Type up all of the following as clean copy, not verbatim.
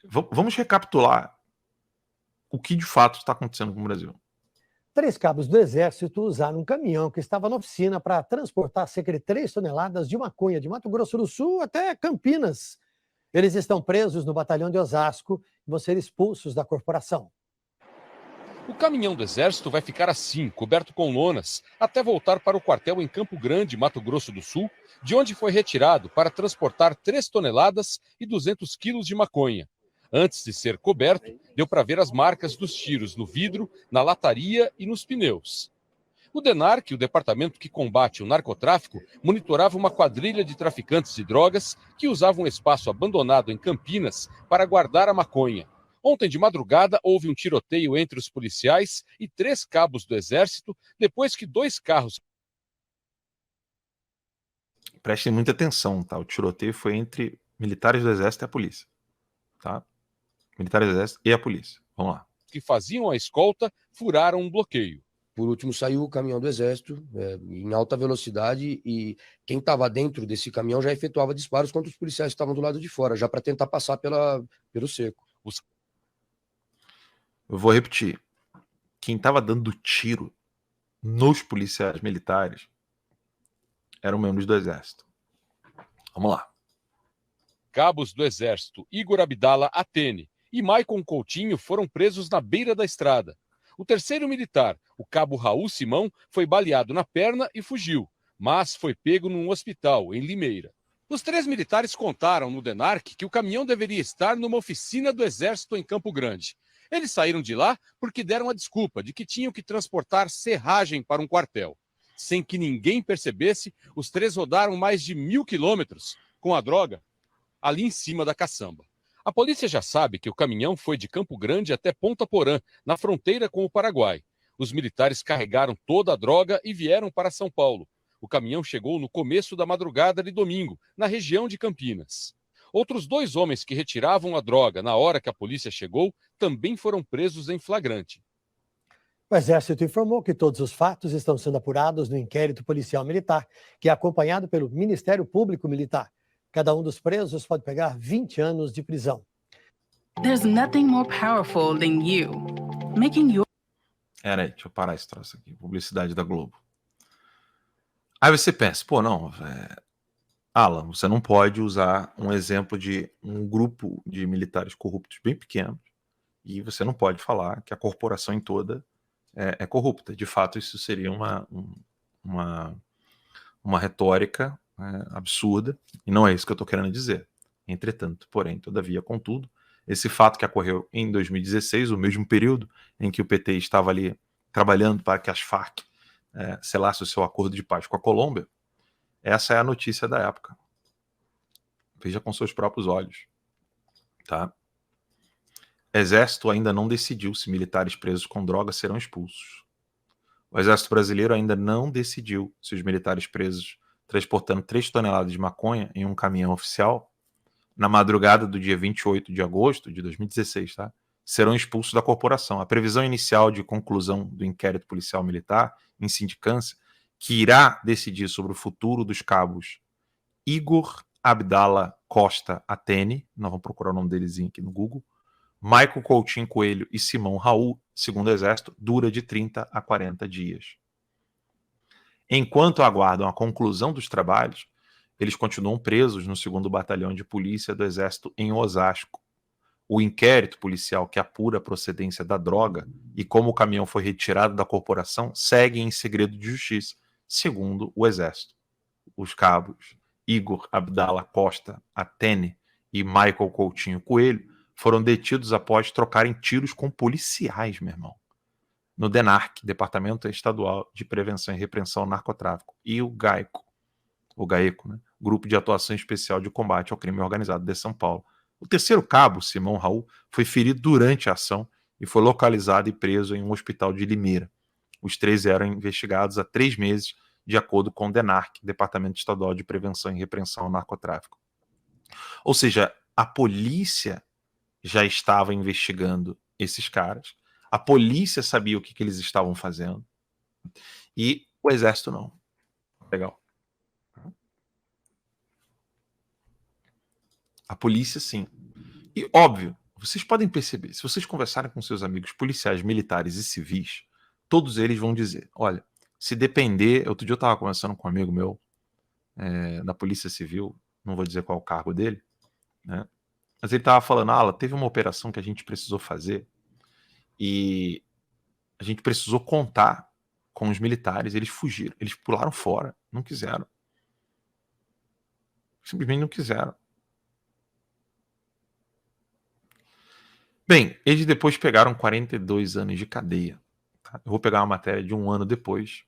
Vamos recapitular o que de fato está acontecendo com o Brasil. 3 cabos do Exército usaram um caminhão que estava na oficina para transportar cerca de 3 toneladas de maconha de Mato Grosso do Sul até Campinas. Eles estão presos no batalhão de Osasco e vão ser expulsos da corporação. O caminhão do Exército vai ficar assim, coberto com lonas, até voltar para o quartel em Campo Grande, Mato Grosso do Sul, de onde foi retirado para transportar 3 toneladas e 200 quilos de maconha. Antes de ser coberto, deu para ver as marcas dos tiros no vidro, na lataria e nos pneus. O DENARC, o departamento que combate o narcotráfico, monitorava uma quadrilha de traficantes de drogas que usavam um espaço abandonado em Campinas para guardar a maconha. Ontem de madrugada houve um tiroteio entre os policiais e 3 cabos do Exército, depois que 2 carros... Prestem muita atenção, tá? O tiroteio foi entre militares do Exército e a polícia, tá? Militares do Exército e a polícia. Vamos lá. Que faziam a escolta furaram um bloqueio. Por último, saiu o caminhão do Exército em alta velocidade e quem estava dentro desse caminhão já efetuava disparos contra os policiais que estavam do lado de fora, já para tentar passar pelo cerco. Eu vou repetir. Quem estava dando tiro nos policiais militares eram membros do Exército. Vamos lá. Cabos do Exército Igor Abdala Atene e Maicon Coutinho foram presos na beira da estrada. O terceiro militar, o cabo Raul Simão, foi baleado na perna e fugiu, mas foi pego num hospital, em Limeira. Os 3 militares contaram no DENARC que o caminhão deveria estar numa oficina do Exército em Campo Grande. Eles saíram de lá porque deram a desculpa de que tinham que transportar serragem para um quartel. Sem que ninguém percebesse, os 3 rodaram mais de 1.000 quilômetros com a droga ali em cima da caçamba. A polícia já sabe que o caminhão foi de Campo Grande até Ponta Porã, na fronteira com o Paraguai. Os militares carregaram toda a droga e vieram para São Paulo. O caminhão chegou no começo da madrugada de domingo, na região de Campinas. Outros 2 homens que retiravam a droga na hora que a polícia chegou também foram presos em flagrante. O Exército informou que todos os fatos estão sendo apurados no inquérito policial militar, que é acompanhado pelo Ministério Público Militar. Cada um dos presos pode pegar 20 anos de prisão. There's nothing more powerful than you. Making your... Peraí, deixa eu parar esse troço aqui. Publicidade da Globo. Aí você pensa, pô, não, Alan, você não pode usar um exemplo de um grupo de militares corruptos bem pequeno e você não pode falar que a corporação em toda é corrupta. De fato, isso seria uma retórica absurda, e não é isso que eu estou querendo dizer. Entretanto, porém, todavia, contudo, esse fato que ocorreu em 2016, o mesmo período em que o PT estava ali trabalhando para que as Farc selasse o seu acordo de paz com a Colômbia, essa é a notícia da época. Veja com seus próprios olhos. Tá? Exército ainda não decidiu se militares presos com drogas serão expulsos. O Exército Brasileiro ainda não decidiu se os militares presos transportando 3 toneladas de maconha em um caminhão oficial, na madrugada do dia 28 de agosto de 2016, tá? Serão expulsos da corporação. A previsão inicial de conclusão do inquérito policial militar em sindicância, que irá decidir sobre o futuro dos cabos Igor Abdala Costa Atene, nós vamos procurar o nome deles aqui no Google, Maicon Coutinho Coelho e Simão Raul, segundo o Exército, dura de 30 a 40 dias. Enquanto aguardam a conclusão dos trabalhos, eles continuam presos no 2º Batalhão de Polícia do Exército em Osasco. O inquérito policial que apura a procedência da droga e como o caminhão foi retirado da corporação segue em segredo de justiça, segundo o Exército. Os cabos Igor Abdala Costa Atene e Michael Coutinho Coelho foram detidos após trocarem tiros com policiais, meu irmão, no DENARC, Departamento Estadual de Prevenção e Repressão ao Narcotráfico, e o GAECO, né? Grupo de Atuação Especial de Combate ao Crime Organizado de São Paulo. O terceiro cabo, Simão Raul, foi ferido durante a ação e foi localizado e preso em um hospital de Limeira. Os 3 eram investigados há 3 meses, de acordo com o DENARC, Departamento Estadual de Prevenção e Repressão ao Narcotráfico. Ou seja, a polícia já estava investigando esses caras, a polícia sabia o que eles estavam fazendo e o Exército não. Legal. A polícia sim. E óbvio, vocês podem perceber, se vocês conversarem com seus amigos policiais, militares e civis, todos eles vão dizer, olha, se depender... Outro dia eu estava conversando com um amigo meu da Polícia Civil, não vou dizer qual é o cargo dele, né? Mas ele estava falando, teve uma operação que a gente precisou fazer e a gente precisou contar com os militares, eles fugiram, eles pularam fora, não quiseram. Simplesmente não quiseram. Bem, eles depois pegaram 42 anos de cadeia. Tá? Eu vou pegar uma matéria de um ano depois.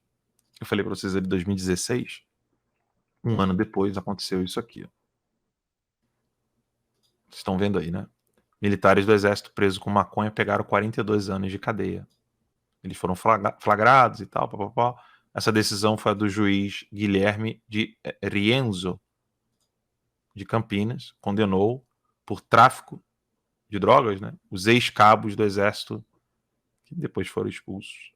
Eu falei para vocês ali, 2016. Um ano depois aconteceu isso aqui. Vocês estão vendo aí, né? Militares do Exército presos com maconha pegaram 42 anos de cadeia. Eles foram flagrados e tal, papapá. Essa decisão foi a do juiz Guilherme de Rienzo, de Campinas, condenou por tráfico de drogas, né? Os ex-cabos do Exército, que depois foram expulsos.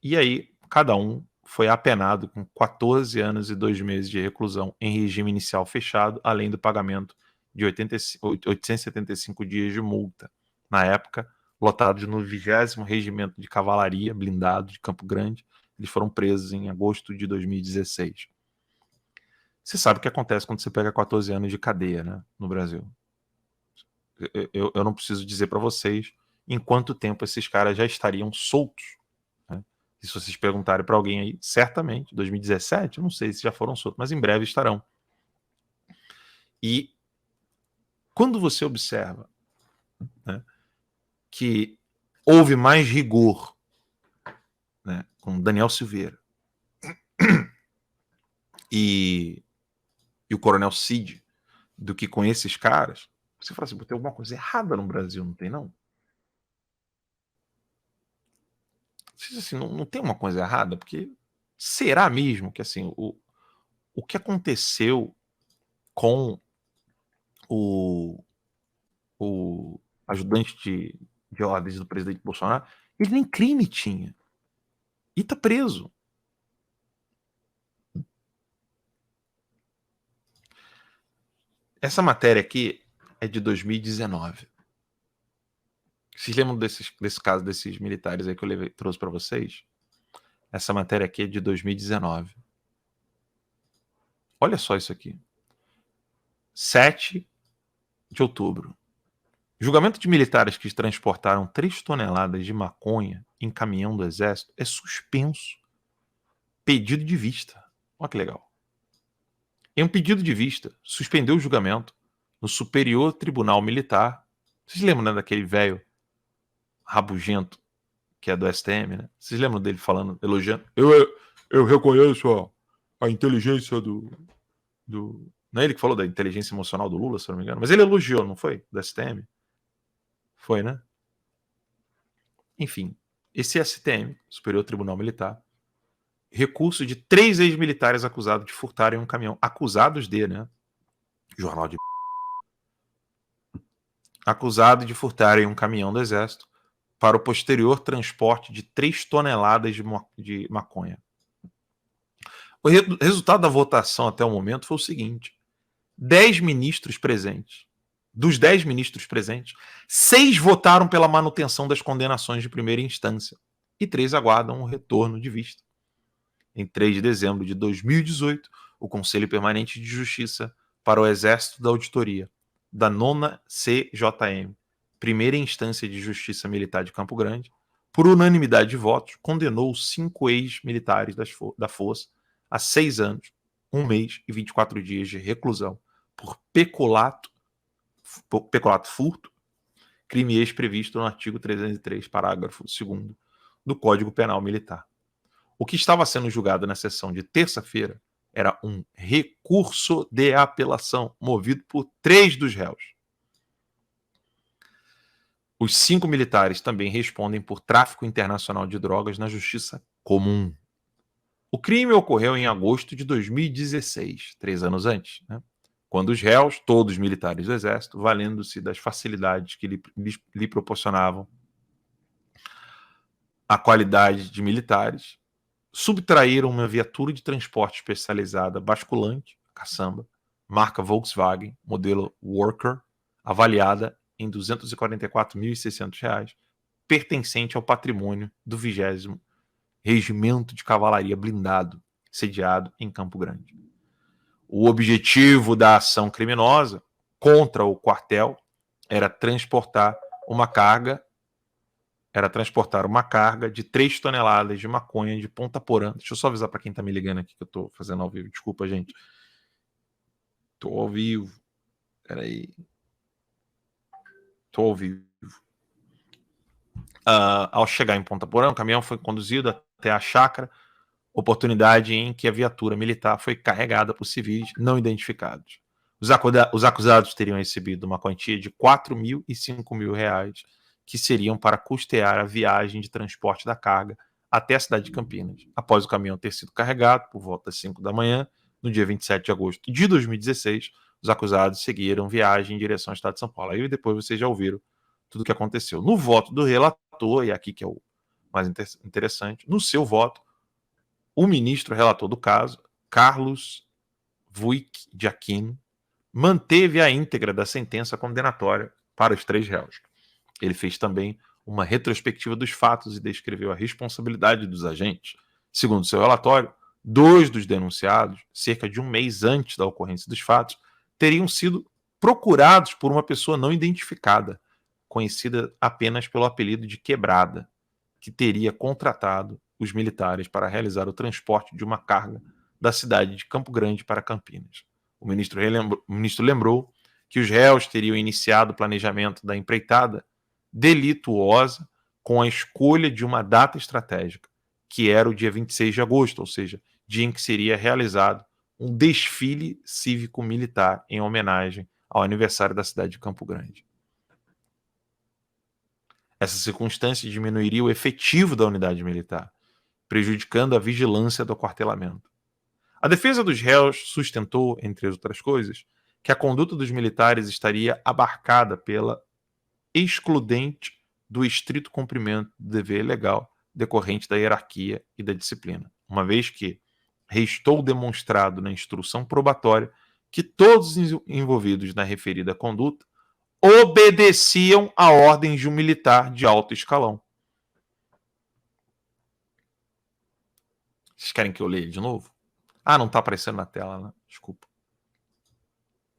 E aí, cada um foi apenado com 14 anos e 2 meses de reclusão em regime inicial fechado, além do pagamento de 875 dias de multa. Na época, lotados no 20º Regimento de Cavalaria Blindado de Campo Grande, eles foram presos em agosto de 2016. Você sabe o que acontece quando você pega 14 anos de cadeia, né, no Brasil. Eu não preciso dizer para vocês em quanto tempo esses caras já estariam soltos. Né? E se vocês perguntarem para alguém aí, certamente, 2017, eu não sei se já foram soltos, mas em breve estarão. E quando você observa, né, que houve mais rigor, né, com Daniel Silveira e o Coronel Cid do que com esses caras, você fala assim, tem alguma coisa errada no Brasil, não tem não? Assim, não tem uma coisa errada, porque será mesmo que assim, o que aconteceu com o ajudante de ordens do presidente Bolsonaro, ele nem crime tinha. E tá preso. Essa matéria aqui é de 2019. Vocês lembram desse caso desses militares aí que eu trouxe para vocês? Essa matéria aqui é de 2019. Olha só isso aqui. 7 de outubro. Julgamento de militares que transportaram 3 toneladas de maconha em caminhão do Exército é suspenso. Pedido de vista. Olha que legal. Em um pedido de vista, suspendeu o julgamento no Superior Tribunal Militar. Vocês lembram, né, daquele velho rabugento que é do STM, né? Vocês lembram dele falando, elogiando? Eu reconheço a inteligência do... Não é ele que falou da inteligência emocional do Lula, se eu não me engano? Mas ele elogiou, não foi? Do STM. Foi, né? Enfim, esse STM, Superior Tribunal Militar, recurso de 3 ex-militares acusados de furtarem um caminhão. Acusados de, né? Jornal de... Acusado de furtarem um caminhão do Exército para o posterior transporte de 3 toneladas de maconha. O resultado da votação até o momento foi o seguinte: 10 ministros presentes. Dos 10 ministros presentes, 6 votaram pela manutenção das condenações de primeira instância e 3 aguardam o retorno de vista. Em 3 de dezembro de 2018, o Conselho Permanente de Justiça para o Exército da Auditoria, da 9ª CJM, Primeira Instância de Justiça Militar de Campo Grande, por unanimidade de votos, condenou 5 ex-militares da Força a 6 anos, 1 mês e 24 dias de reclusão por peculato, furto, crime ex-previsto no artigo 303, parágrafo 2º do Código Penal Militar. O que estava sendo julgado na sessão de terça-feira era um recurso de apelação movido por 3 dos réus. Os 5 militares também respondem por tráfico internacional de drogas na justiça comum. O crime ocorreu em agosto de 2016, 3 anos antes, né? Quando os réus, todos militares do Exército, valendo-se das facilidades que lhe proporcionavam a qualidade de militares, subtraíram uma viatura de transporte especializada basculante, caçamba, marca Volkswagen, modelo Worker, avaliada em R$ 244.600, pertencente ao patrimônio do 20º Regimento de Cavalaria Blindado, sediado em Campo Grande. O objetivo da ação criminosa contra o quartel era transportar uma carga de 3 toneladas de maconha de Ponta Porã. Deixa eu só avisar para quem está me ligando aqui que eu estou fazendo ao vivo. Desculpa, gente. Estou ao vivo. Peraí. Estou ao vivo. Ao chegar em Ponta Porã, o caminhão foi conduzido até a chácara, oportunidade em que a viatura militar foi carregada por civis não identificados. Os acusados teriam recebido uma quantia de R$ 4.000 e R$ 5.000, que seriam para custear a viagem de transporte da carga até a cidade de Campinas. Após o caminhão ter sido carregado, por volta das 5 da manhã, no dia 27 de agosto de 2016, os acusados seguiram viagem em direção ao estado de São Paulo. Aí depois vocês já ouviram tudo o que aconteceu. No voto do relator, e aqui que é o mais interessante, no seu voto, o ministro relator do caso, Carlos Vuik de Aquino, manteve a íntegra da sentença condenatória para os 3 réus. Ele fez também uma retrospectiva dos fatos e descreveu a responsabilidade dos agentes. Segundo seu relatório, 2 dos denunciados, cerca de um mês antes da ocorrência dos fatos, teriam sido procurados por uma pessoa não identificada, conhecida apenas pelo apelido de Quebrada, que teria contratado os militares para realizar o transporte de uma carga da cidade de Campo Grande para Campinas. O ministro lembrou que os réus teriam iniciado o planejamento da empreitada delituosa com a escolha de uma data estratégica, que era o dia 26 de agosto, ou seja, dia em que seria realizado um desfile cívico-militar em homenagem ao aniversário da cidade de Campo Grande. Essa circunstância diminuiria o efetivo da unidade militar, prejudicando a vigilância do aquartelamento. A defesa dos réus sustentou, entre outras coisas, que a conduta dos militares estaria abarcada pela excludente do estrito cumprimento do dever legal decorrente da hierarquia e da disciplina, uma vez que restou demonstrado na instrução probatória que todos os envolvidos na referida conduta obedeciam a ordens de um militar de alto escalão. Vocês querem que eu leia de novo? Não está aparecendo na tela, né? Desculpa.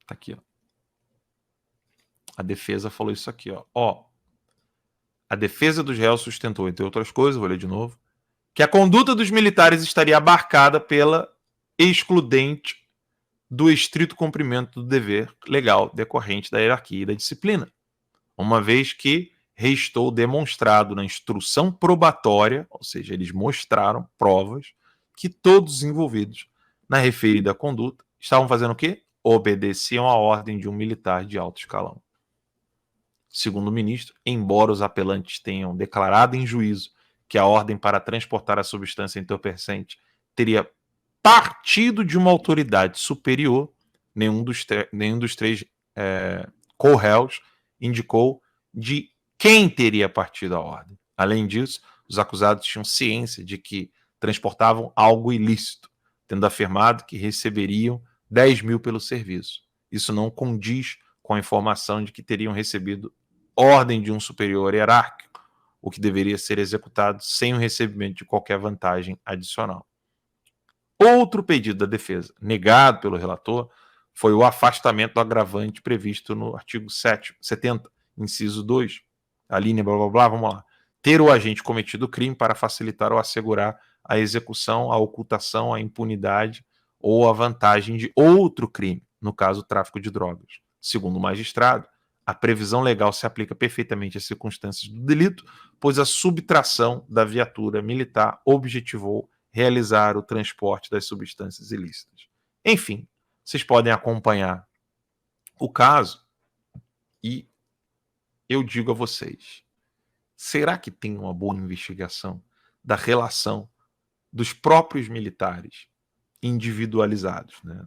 Tá aqui, ó. A defesa falou isso aqui, ó. A defesa dos réus sustentou, entre outras coisas, vou ler de novo, que a conduta dos militares estaria abarcada pela excludente do estrito cumprimento do dever legal decorrente da hierarquia e da disciplina, uma vez que restou demonstrado na instrução probatória, ou seja, eles mostraram provas que todos os envolvidos na referida conduta estavam fazendo o quê? Obedeciam à ordem de um militar de alto escalão. Segundo o ministro, embora os apelantes tenham declarado em juízo que a ordem para transportar a substância entorpecente teria partido de uma autoridade superior, nenhum dos 3 co-réus indicou de quem teria partido a ordem. Além disso, os acusados tinham ciência de que transportavam algo ilícito, tendo afirmado que receberiam 10 mil pelo serviço. Isso não condiz com a informação de que teriam recebido ordem de um superior hierárquico, o que deveria ser executado sem o recebimento de qualquer vantagem adicional. Outro pedido da defesa, negado pelo relator, foi o afastamento do agravante previsto no artigo 70, inciso 2, a linha blá blá blá, vamos lá. Ter o agente cometido o crime para facilitar ou assegurar a execução, a ocultação, a impunidade ou a vantagem de outro crime, no caso, o tráfico de drogas. Segundo o magistrado, a previsão legal se aplica perfeitamente às circunstâncias do delito, pois a subtração da viatura militar objetivou realizar o transporte das substâncias ilícitas. Enfim, vocês podem acompanhar o caso e eu digo a vocês, será que tem uma boa investigação da relação dos próprios militares individualizados, né?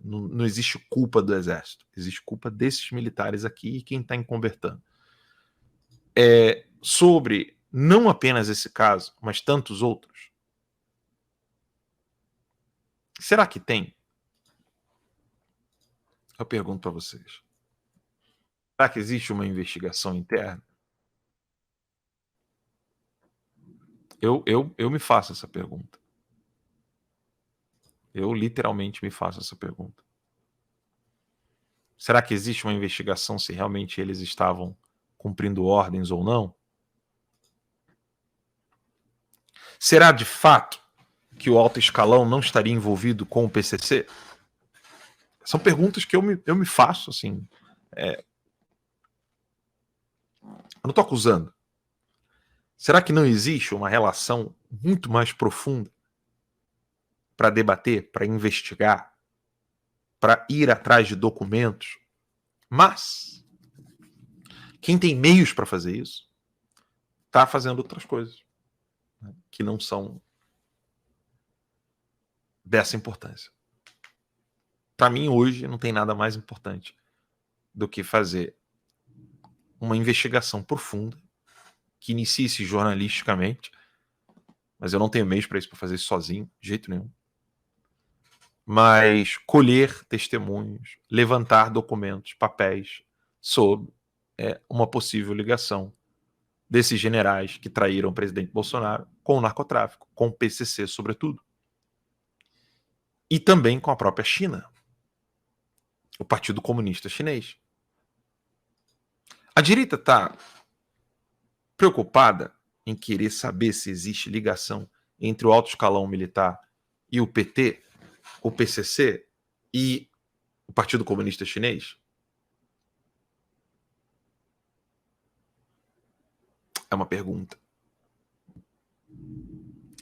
Não existe culpa do exército, existe culpa desses militares aqui e quem está encobertando. Sobre não apenas esse caso, mas tantos outros. Será que tem? Eu pergunto para vocês. Será que existe uma investigação interna? Eu me faço essa pergunta. Eu literalmente me faço essa pergunta. Será que existe uma investigação se realmente eles estavam cumprindo ordens ou não? Será de fato que o alto escalão não estaria envolvido com o PCC? São perguntas que eu me faço, assim. Eu não estou acusando. Será que não existe uma relação muito mais profunda para debater, para investigar, para ir atrás de documentos? Mas quem tem meios para fazer isso está fazendo outras coisas, né, que não são dessa importância. Para mim, hoje, não tem nada mais importante do que fazer uma investigação profunda que inicie-se jornalisticamente, mas eu não tenho meios para isso, para fazer isso sozinho, de jeito nenhum. Mas colher testemunhos, levantar documentos, papéis sobre uma possível ligação desses generais que traíram o presidente Bolsonaro com o narcotráfico, com o PCC, sobretudo. E também com a própria China, o Partido Comunista Chinês. A direita está preocupada em querer saber se existe ligação entre o alto escalão militar e o PT, o PCC e o Partido Comunista Chinês? É uma pergunta.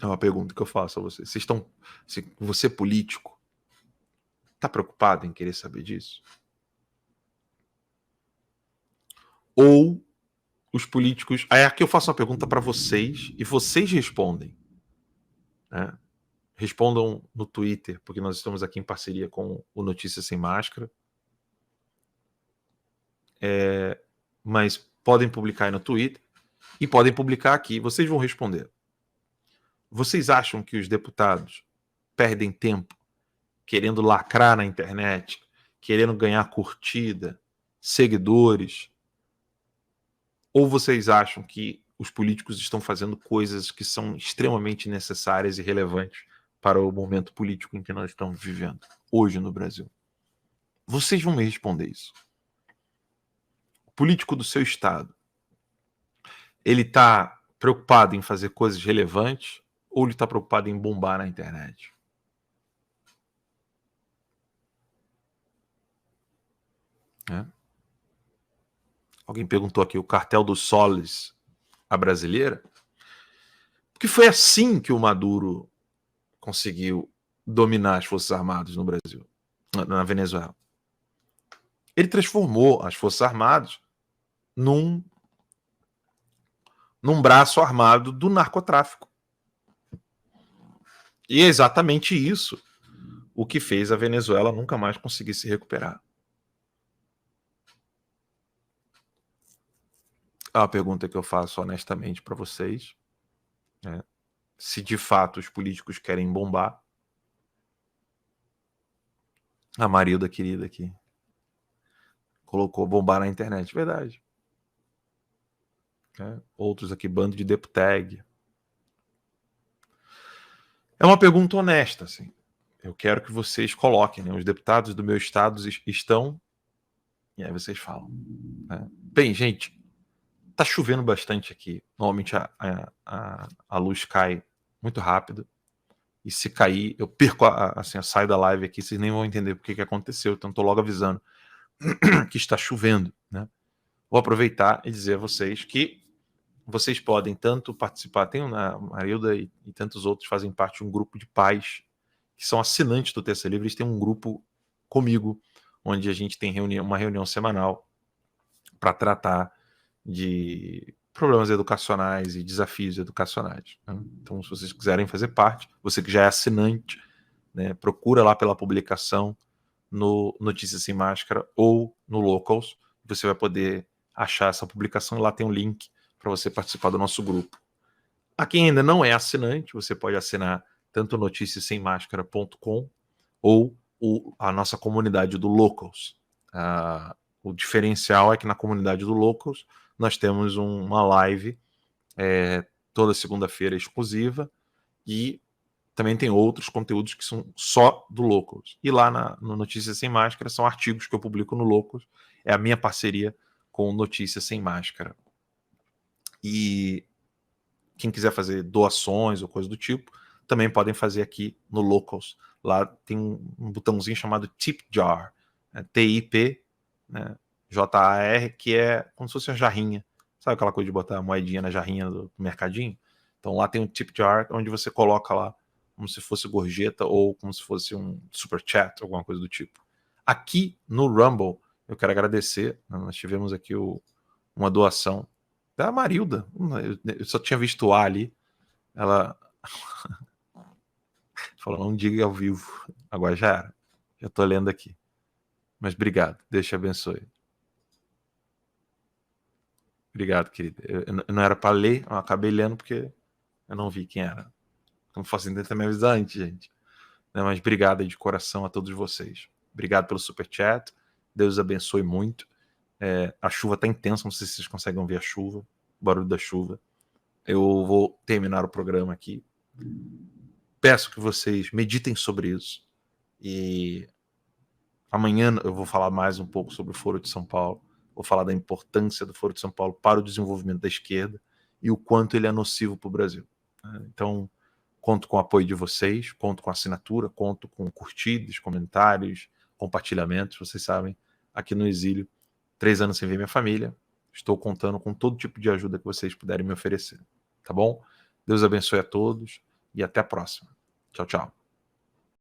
É uma pergunta que eu faço a vocês. Você político, está preocupado em querer saber disso? Ou os políticos... Aí aqui eu faço uma pergunta para vocês e vocês respondem. Né? Respondam no Twitter, porque nós estamos aqui em parceria com o Notícias Sem Máscara. Mas podem publicar aí no Twitter e podem publicar aqui. Vocês vão responder. Vocês acham que os deputados perdem tempo querendo lacrar na internet, querendo ganhar curtida, seguidores? Ou vocês acham que os políticos estão fazendo coisas que são extremamente necessárias e relevantes para o momento político em que nós estamos vivendo hoje no Brasil? Vocês vão me responder isso. O político do seu estado, ele está preocupado em fazer coisas relevantes ou ele está preocupado em bombar na internet? Alguém perguntou aqui, o cartel dos soles, a brasileira? Porque foi assim que o Maduro conseguiu dominar as Forças Armadas no Brasil, na Venezuela. Ele transformou as Forças Armadas num braço armado do narcotráfico. E é exatamente isso o que fez a Venezuela nunca mais conseguir se recuperar. É uma pergunta que eu faço honestamente para vocês. Se de fato os políticos querem bombar. A Marilda querida aqui colocou bombar na internet. Verdade. Outros aqui, bando de deputag. É uma pergunta honesta, assim. Eu quero que vocês coloquem, né? Os deputados do meu estado estão... E aí vocês falam. Bem, gente, tá chovendo bastante aqui. Normalmente a luz cai muito rápido. E se cair, eu perco, assim, eu saio da live aqui, vocês nem vão entender o que aconteceu. Então tô logo avisando que está chovendo, né? Vou aproveitar e dizer a vocês que vocês podem tanto participar, tem a Marilda e tantos outros fazem parte de um grupo de pais que são assinantes do Terça Livre. Eles têm um grupo comigo, onde a gente tem uma reunião semanal para tratar de problemas educacionais e desafios educacionais. Né? Então, se vocês quiserem fazer parte, você que já é assinante, né, procura lá pela publicação no Notícias Sem Máscara ou no Locals, você vai poder achar essa publicação e lá tem um link para você participar do nosso grupo. A quem ainda não é assinante, você pode assinar tanto noticiasemmáscara.com ou a nossa comunidade do Locals. O diferencial é que na comunidade do Locals nós temos uma live toda segunda-feira exclusiva, e também tem outros conteúdos que são só do Locals. E lá no Notícias Sem Máscara são artigos que eu publico no Locals. É a minha parceria com Notícias Sem Máscara. E quem quiser fazer doações ou coisa do tipo, também podem fazer aqui no Locals. Lá tem um botãozinho chamado Tip Jar, TIP, né, JAR, que é como se fosse uma jarrinha. Sabe aquela coisa de botar a moedinha na jarrinha do mercadinho? Então lá tem um Tip Jar, onde você coloca lá como se fosse gorjeta ou como se fosse um super chat, alguma coisa do tipo. Aqui no Rumble, eu quero agradecer, nós tivemos aqui uma doação da Marilda. Eu só tinha visto o A ali. Ela falou, não diga ao vivo. Agora já era. Já tô lendo aqui. Mas obrigado. Deus te abençoe. Obrigado, querida. Eu não era para ler, eu acabei lendo porque eu não vi quem era. Como fosse tentar me avisar antes, gente. Mas obrigado aí de coração a todos vocês. Obrigado pelo super chat. Deus abençoe muito. A chuva tá intensa, não sei se vocês conseguem ver a chuva, o barulho da chuva. Eu vou terminar o programa aqui. Peço que vocês meditem sobre isso. E amanhã eu vou falar mais um pouco sobre o Foro de São Paulo. Vou falar da importância do Foro de São Paulo para o desenvolvimento da esquerda e o quanto ele é nocivo para o Brasil. Então, conto com o apoio de vocês, conto com a assinatura, conto com curtidas, comentários, compartilhamentos. Vocês sabem, aqui no exílio, 3 anos sem ver minha família, estou contando com todo tipo de ajuda que vocês puderem me oferecer. Tá bom? Deus abençoe a todos e até a próxima. Tchau, tchau.